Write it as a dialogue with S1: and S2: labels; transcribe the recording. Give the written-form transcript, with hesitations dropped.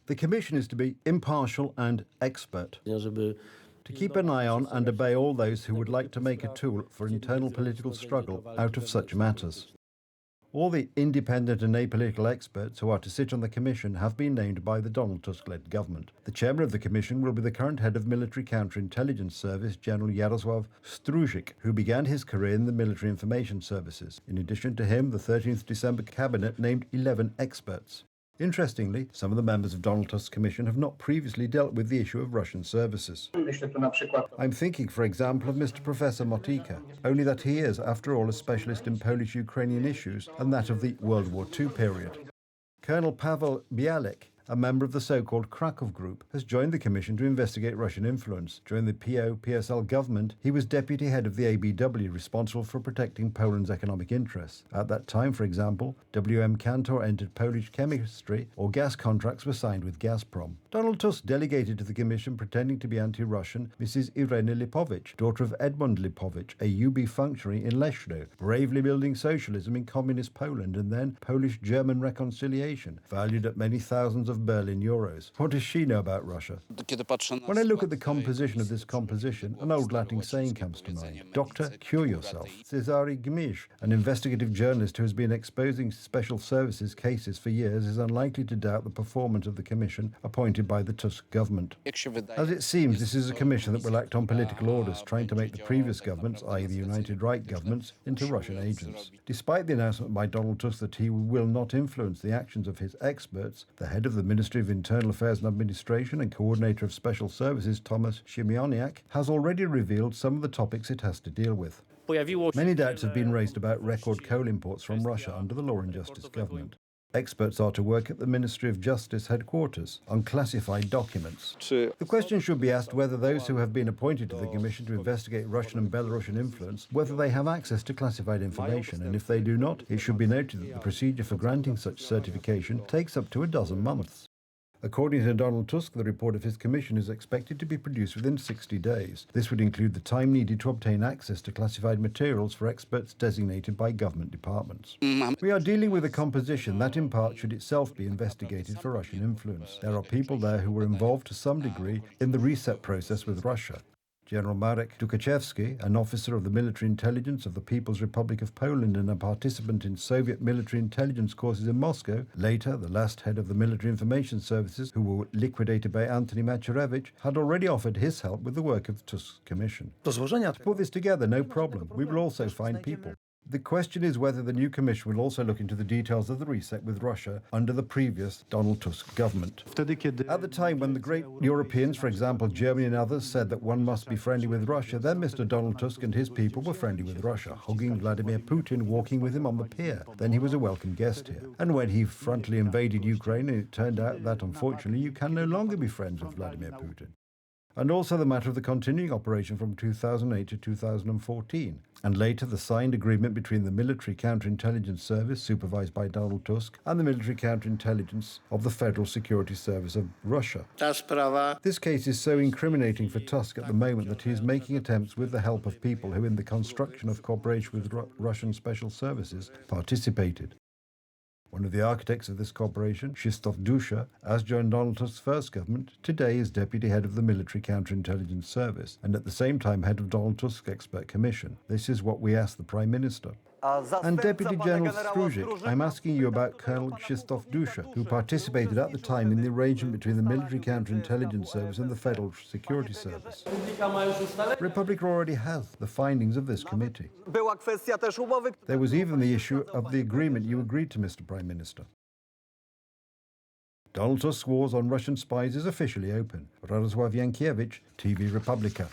S1: The commission is to be impartial and expert, to keep an eye on and obey all those who would like to make a tool for internal political struggle out of such matters. All the independent and apolitical experts who are to sit on the commission have been named by the Donald Tusk-led government. The chairman of the commission will be the current head of military counterintelligence service, General Jarosław Struzik, who began his career in the military information services. In addition to him, the 13th December cabinet named 11 experts. Interestingly, some of the members of Donald Tusk's commission have not previously dealt with the issue of Russian services. I'm thinking, for example, of Mr. Professor Motyka, only that he is, after all, a specialist in Polish-Ukrainian issues and that of the World War II period. Colonel Pavel Bialek, a member of the so-called Krakow Group, has joined the commission to investigate Russian influence. During the PO-PSL government, he was deputy head of the ABW, responsible for protecting Poland's economic interests. At that time, for example, WM Kantor entered Polish chemistry, or gas contracts were signed with Gazprom. Donald Tusk delegated to the commission, pretending to be anti-Russian, Mrs. Irena Lipovich, daughter of Edmund Lipovich, a UB functionary in Leszno, bravely building socialism in communist Poland and then Polish-German reconciliation, valued at many thousands of Berlin euros. What does she know about Russia? When I look at the composition of this composition, an old Latin saying comes to mind. Doctor, cure yourself. Cezary Gmisz, an investigative journalist who has been exposing special services cases for years, is unlikely to doubt the performance of the commission appointed by the Tusk government. As it seems, this is a commission that will act on political orders, trying to make the previous governments, i.e. the United Right governments, into Russian agents. Despite the announcement by Donald Tusk that he will not influence the actions of his experts, the head of the Ministry of Internal Affairs and Administration and Coordinator of Special Services, Thomas Siemioniak, has already revealed some of the topics it has to deal with. Many doubts have been raised about record coal imports from Russia under the Law and Justice government. Experts are to work at the Ministry of Justice headquarters on classified documents. The question should be asked whether those who have been appointed to the Commission to investigate Russian and Belarusian influence, whether they have access to classified information, and if they do not, it should be noted that the procedure for granting such certification takes up to a dozen months. According to Donald Tusk, the report of his commission is expected to be produced within 60 days. This would include the time needed to obtain access to classified materials for experts designated by government departments. We are dealing with a composition that in part should itself be investigated for Russian influence. There are people there who were involved to some degree in the reset process with Russia. General Marek Tukaczewski, an officer of the military intelligence of the People's Republic of Poland and a participant in Soviet military intelligence courses in Moscow, later the last head of the military information services, who were liquidated by Antony Macierewicz, had already offered his help with the work of Tusk's commission. To put this together, no problem. We will also find people. The question is whether the new commission will also look into the details of the reset with Russia under the previous Donald Tusk government. At the time when the great Europeans, for example Germany and others, said that one must be friendly with Russia, then Mr. Donald Tusk and his people were friendly with Russia, hugging Vladimir Putin, walking with him on the pier. Then he was a welcome guest here. And when he frontally invaded Ukraine, it turned out that unfortunately you can no longer be friends with Vladimir Putin. And also the matter of the continuing operation from 2008 to 2014, and later the signed agreement between the Military Counterintelligence Service, supervised by Donald Tusk, and the Military Counterintelligence of the Federal Security Service of Russia. This case is so incriminating for Tusk at the moment that he is making attempts with the help of people who in the construction of cooperation with Russian special services participated. One of the architects of this cooperation, Krzysztof Dusha, as joined Donald Tusk's first government, today is deputy head of the Military Counterintelligence Service and at the same time head of Donald Tusk's expert commission. This is what we asked the Prime Minister. And Deputy General Struzik, I'm asking you about Colonel Krzysztof Dusha, who participated at the time in the arrangement between the Military Counterintelligence Service and the Federal Security Service. Republic already has the findings of this committee. There was even the issue of the agreement you agreed to, Mr. Prime Minister. Donald Tusk's wars on Russian spies is officially open. Radosław Jankiewicz, TV Republika.